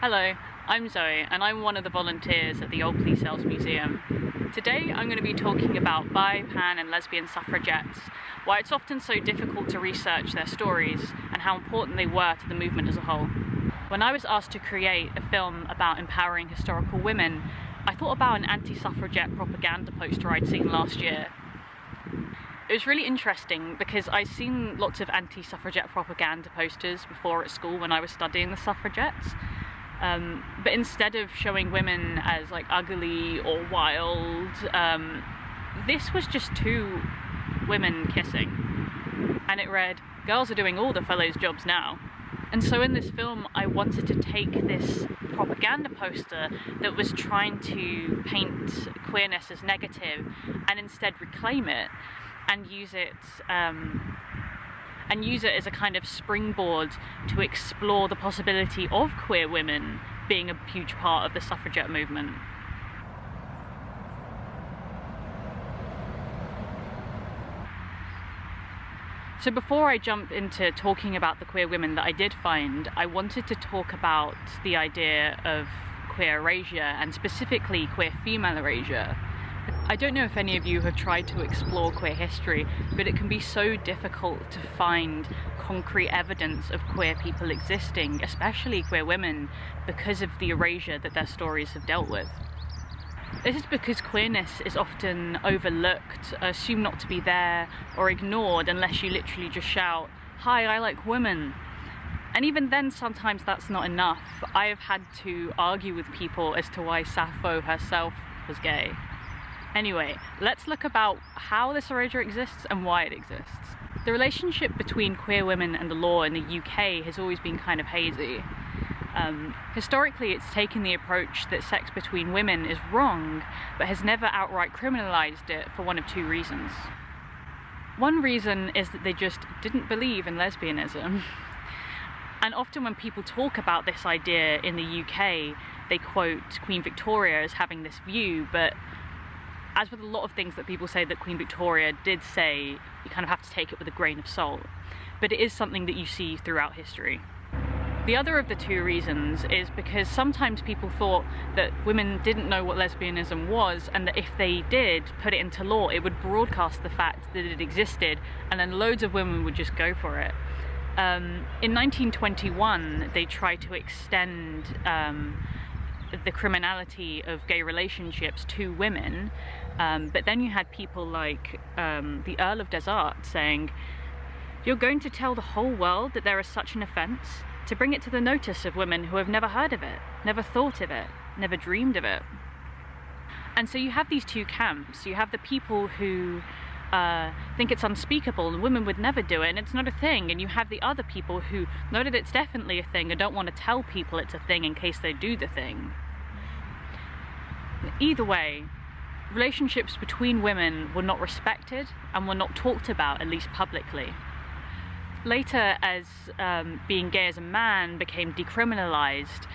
Hello, I'm Zoe and I'm one of the volunteers at the Old Police Cells Museum. Today I'm going to be talking about bi, pan and lesbian suffragettes, why it's often so difficult to research their stories and how important they were to the movement as a whole. When I was asked to create a film about empowering historical women, I thought about an anti-suffragette propaganda poster I'd seen last year. It was really interesting because I'd seen lots of anti-suffragette propaganda posters before at school when I was studying the suffragettes. But instead of showing women as like ugly or wild, this was just two women kissing. And it read, "Girls are doing all the fellows' jobs now." And so in this film I wanted to take this propaganda poster that was trying to paint queerness as negative and instead reclaim it and use it as a kind of springboard to explore the possibility of queer women being a huge part of the suffragette movement. So before I jump into talking about the queer women that I did find, I wanted to talk about the idea of queer erasure, and specifically queer female erasure. I don't know if any of you have tried to explore queer history, but it can be so difficult to find concrete evidence of queer people existing, especially queer women, because of the erasure that their stories have dealt with. This is because queerness is often overlooked, assumed not to be there, or ignored unless you literally just shout, "Hi, I like women." And even then, sometimes that's not enough. I have had to argue with people as to why Sappho herself was gay. Anyway, let's look about how this erasure exists and why it exists. The relationship between queer women and the law in the UK has always been kind of hazy. Historically, it's taken the approach that sex between women is wrong, but has never outright criminalised it for one of two reasons. One reason is that they just didn't believe in lesbianism. And often when people talk about this idea in the UK, they quote Queen Victoria as having this view, but as with a lot of things that people say that Queen Victoria did say, you kind of have to take it with a grain of salt. But it is something that you see throughout history. The other of the two reasons is because sometimes people thought that women didn't know what lesbianism was, and that if they did put it into law, it would broadcast the fact that it existed, and then loads of women would just go for it. In 1921, they tried to extend the criminality of gay relationships to women, but then you had people like the Earl of Desart saying, "You're going to tell the whole world that there is such an offence, to bring it to the notice of women who have never heard of it, never thought of it, never dreamed of it." And so you have these two camps. You have the people who think it's unspeakable and women would never do it and it's not a thing, and you have the other people who know that it's definitely a thing and don't want to tell people it's a thing in case they do the thing. Either way, relationships between women were not respected and were not talked about, at least publicly. Later, as being gay as a man became decriminalised,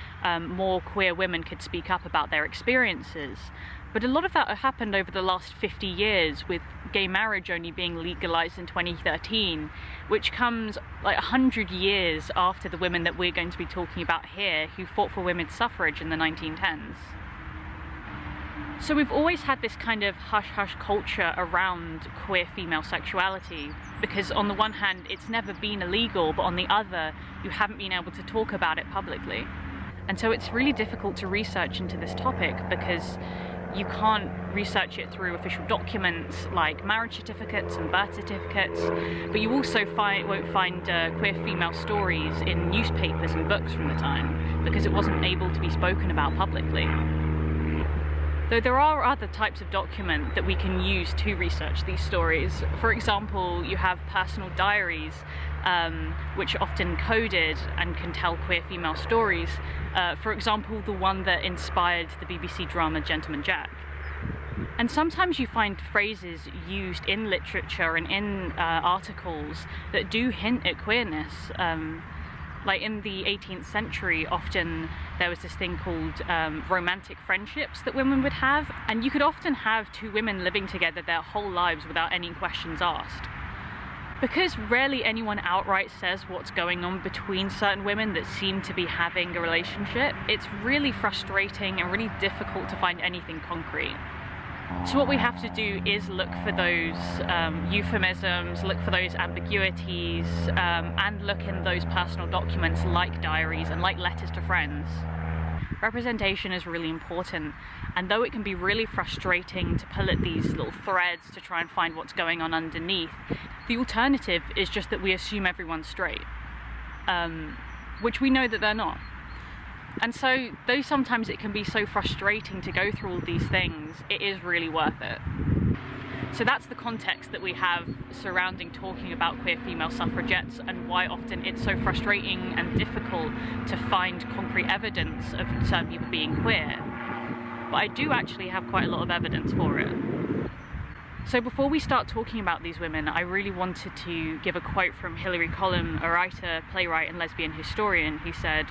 more queer women could speak up about their experiences. But a lot of that happened over the last 50 years, with gay marriage only being legalised in 2013, which comes like 100 years after the women that we're going to be talking about here, who fought for women's suffrage in the 1910s. So we've always had this kind of hush-hush culture around queer female sexuality, because on the one hand it's never been illegal, but on the other you haven't been able to talk about it publicly. And so it's really difficult to research into this topic because you can't research it through official documents like marriage certificates and birth certificates, but you also won't find queer female stories in newspapers and books from the time, because it wasn't able to be spoken about publicly. Though there are other types of document that we can use to research these stories. For example, you have personal diaries, which are often coded and can tell queer female stories. For example, the one that inspired the BBC drama Gentleman Jack. And sometimes you find phrases used in literature and in articles that do hint at queerness. Like in the 18th century, often there was this thing called romantic friendships that women would have, and you could often have two women living together their whole lives without any questions asked. Because rarely anyone outright says what's going on between certain women that seem to be having a relationship, it's really frustrating and really difficult to find anything concrete. So what we have to do is look for those euphemisms, look for those ambiguities, and look in those personal documents like diaries and like letters to friends. Representation is really important, and though it can be really frustrating to pull at these little threads to try and find what's going on underneath, the alternative is just that we assume everyone's straight, which we know that they're not. And so, though sometimes it can be so frustrating to go through all these things, it is really worth it. So that's the context that we have surrounding talking about queer female suffragettes and why often it's so frustrating and difficult to find concrete evidence of certain people being queer. But I do actually have quite a lot of evidence for it. So before we start talking about these women, I really wanted to give a quote from Hilary Collum, a writer, playwright and lesbian historian, who said,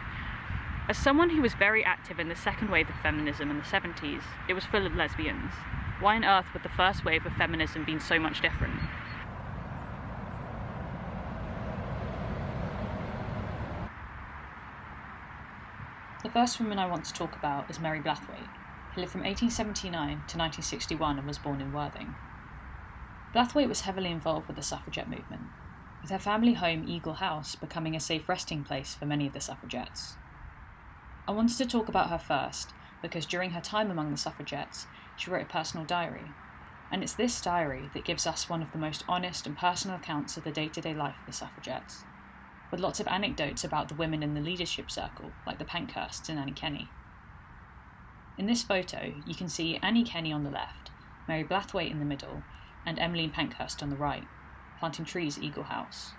"As someone who was very active in the second wave of feminism in the 70s, it was full of lesbians. Why on earth would the first wave of feminism been so much different?" The first woman I want to talk about is Mary Blathway, who lived from 1879 to 1961 and was born in Worthing. Blathway was heavily involved with the suffragette movement, with her family home Eagle House becoming a safe resting place for many of the suffragettes. I wanted to talk about her first because during her time among the suffragettes, she wrote a personal diary, and it's this diary that gives us one of the most honest and personal accounts of the day-to-day life of the suffragettes, with lots of anecdotes about the women in the leadership circle, like the Pankhursts and Annie Kenney. In this photo, you can see Annie Kenney on the left, Mary Blathway in the middle, and Emmeline Pankhurst on the right, planting trees at Eagle House.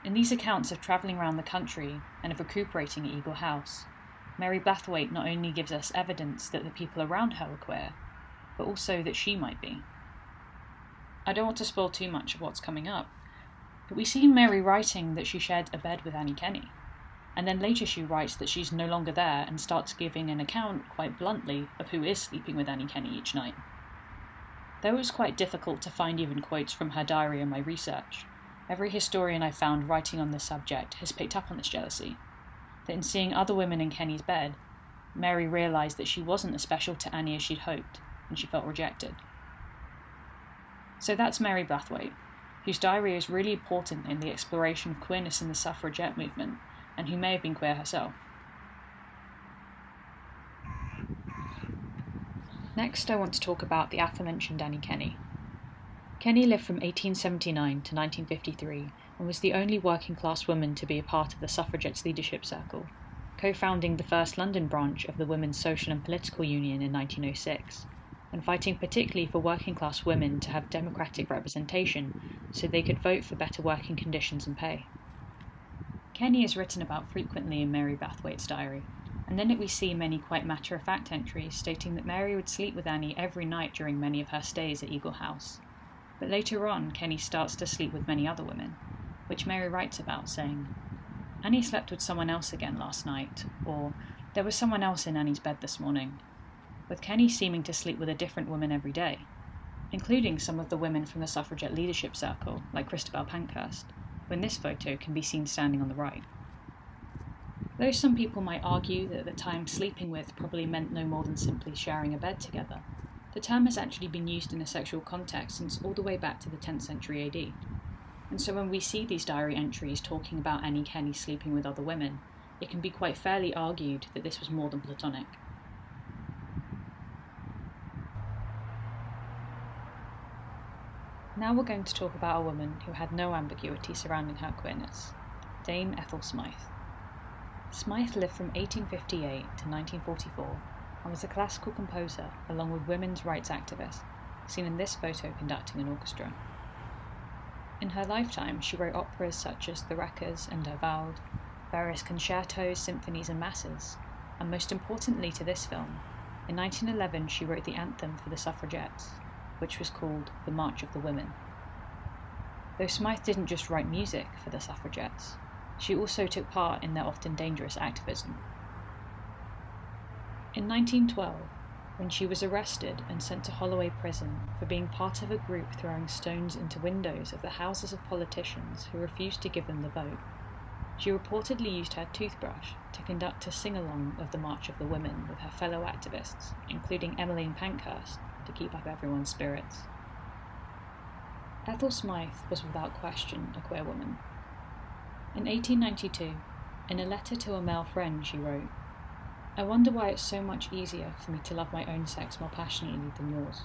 In these accounts of travelling around the country and of recuperating at Eagle House, Mary Blathway not only gives us evidence that the people around her were queer, but also that she might be. I don't want to spoil too much of what's coming up, but we see Mary writing that she shared a bed with Annie Kenney, and then later she writes that she's no longer there and starts giving an account, quite bluntly, of who is sleeping with Annie Kenney each night. Though it was quite difficult to find even quotes from her diary in my research, every historian I've found writing on this subject has picked up on this jealousy, that in seeing other women in Kenney's bed, Mary realised that she wasn't as special to Annie as she'd hoped, and she felt rejected. So that's Mary Blathway, whose diary is really important in the exploration of queerness in the suffragette movement, and who may have been queer herself. Next, I want to talk about the aforementioned Annie Kenney. Kenney lived from 1879 to 1953 and was the only working-class woman to be a part of the suffragettes leadership circle, co-founding the first London branch of the Women's Social and Political Union in 1906, and fighting particularly for working-class women to have democratic representation so they could vote for better working conditions and pay. Kenney is written about frequently in Mary Blathway's diary, and then we see many quite matter-of-fact entries stating that Mary would sleep with Annie every night during many of her stays at Eagle House. But later on, Kenney starts to sleep with many other women, which Mary writes about, saying, "Annie slept with someone else again last night," or "There was someone else in Annie's bed this morning," with Kenney seeming to sleep with a different woman every day, including some of the women from the suffragette leadership circle, like Christabel Pankhurst, who in this photo can be seen standing on the right. Though some people might argue that at the time sleeping with probably meant no more than simply sharing a bed together, the term has actually been used in a sexual context since all the way back to the 10th century AD. And so when we see these diary entries talking about Annie Kenney sleeping with other women, it can be quite fairly argued that this was more than platonic. Now we're going to talk about a woman who had no ambiguity surrounding her queerness, Dame Ethel Smyth. Smyth lived from 1858 to 1944 and was a classical composer along with women's rights activists, seen in this photo conducting an orchestra. In her lifetime, she wrote operas such as The Wreckers and Der Wald, various concertos, symphonies and masses, and most importantly to this film, in 1911 she wrote the anthem for the suffragettes, which was called The March of the Women. Though Smyth didn't just write music for the suffragettes, she also took part in their often dangerous activism. In 1912, when she was arrested and sent to Holloway Prison for being part of a group throwing stones into windows of the houses of politicians who refused to give them the vote. She reportedly used her toothbrush to conduct a sing-along of the March of the Women with her fellow activists, including Emmeline Pankhurst, to keep up everyone's spirits. Ethel Smyth was without question a queer woman. In 1892, in a letter to a male friend, she wrote, "I wonder why it's so much easier for me to love my own sex more passionately than yours."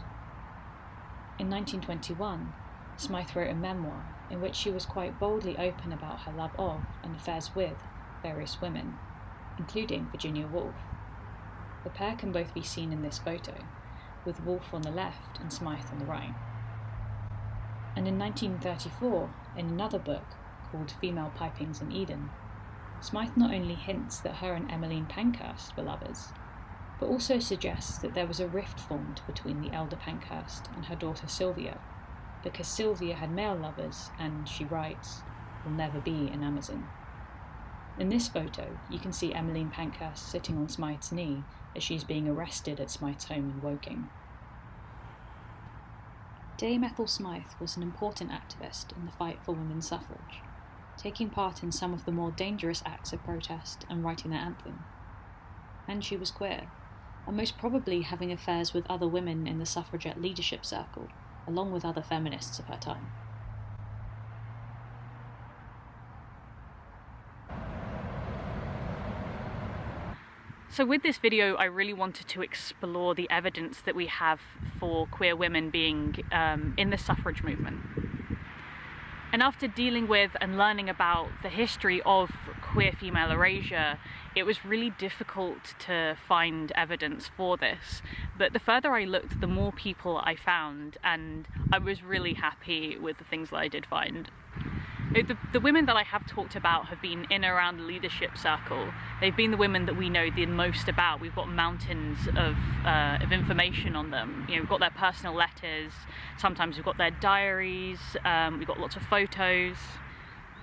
In 1921, Smyth wrote a memoir in which she was quite boldly open about her love of and affairs with various women, including Virginia Woolf. The pair can both be seen in this photo, with Woolf on the left and Smyth on the right. And in 1934, in another book called Female Pipings in Eden, Smyth not only hints that her and Emmeline Pankhurst were lovers, but also suggests that there was a rift formed between the elder Pankhurst and her daughter Sylvia, because Sylvia had male lovers and, she writes, will never be an Amazon. In this photo, you can see Emmeline Pankhurst sitting on Smyth's knee as she's being arrested at Smyth's home in Woking. Dame Ethel Smyth was an important activist in the fight for women's suffrage, taking part in some of the more dangerous acts of protest and writing their anthem. And she was queer, and most probably having affairs with other women in the suffragette leadership circle, along with other feminists of her time. So with this video, I really wanted to explore the evidence that we have for queer women being in the suffrage movement. And after dealing with and learning about the history of queer female erasure, it was really difficult to find evidence for this. But the further I looked, the more people I found, and I was really happy with the things that I did find. The women that I have talked about have been in and around the leadership circle. They've been the women that we know the most about. We've got mountains of information on them. You know, we've got their personal letters, sometimes we've got their diaries, we've got lots of photos.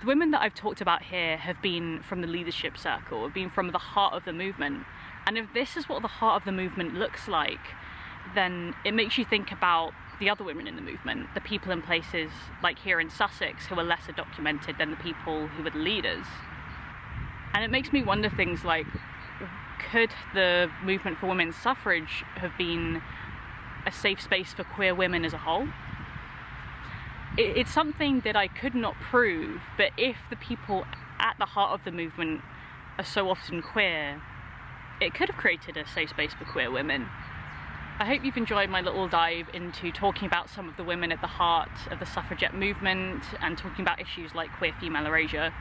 The women that I've talked about here have been from the leadership circle, have been from the heart of the movement. And if this is what the heart of the movement looks like, then it makes you think about the other women in the movement, the people in places like here in Sussex who are lesser documented than the people who were the leaders. And it makes me wonder things like, could the movement for women's suffrage have been a safe space for queer women as a whole? It's something that I could not prove, but if the people at the heart of the movement are so often queer, it could have created a safe space for queer women. I hope you've enjoyed my little dive into talking about some of the women at the heart of the suffragette movement and talking about issues like queer female erasure.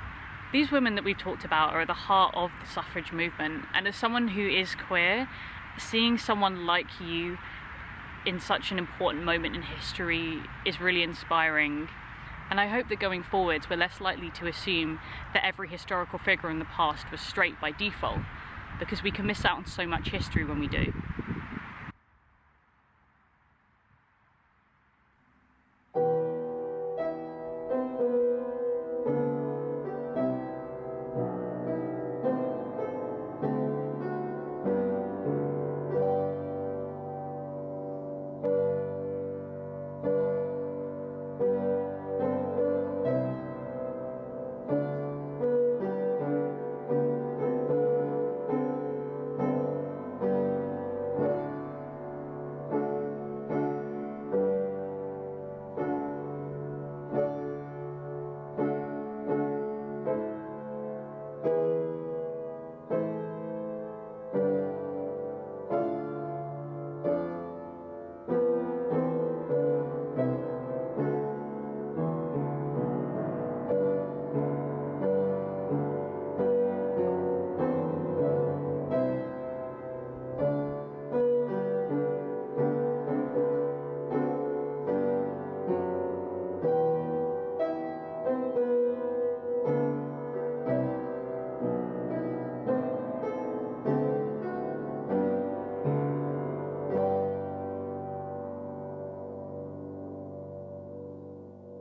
These women that we've talked about are at the heart of the suffrage movement, and as someone who is queer, seeing someone like you in such an important moment in history is really inspiring. And I hope that going forwards we're less likely to assume that every historical figure in the past was straight by default, because we can miss out on so much history when we do.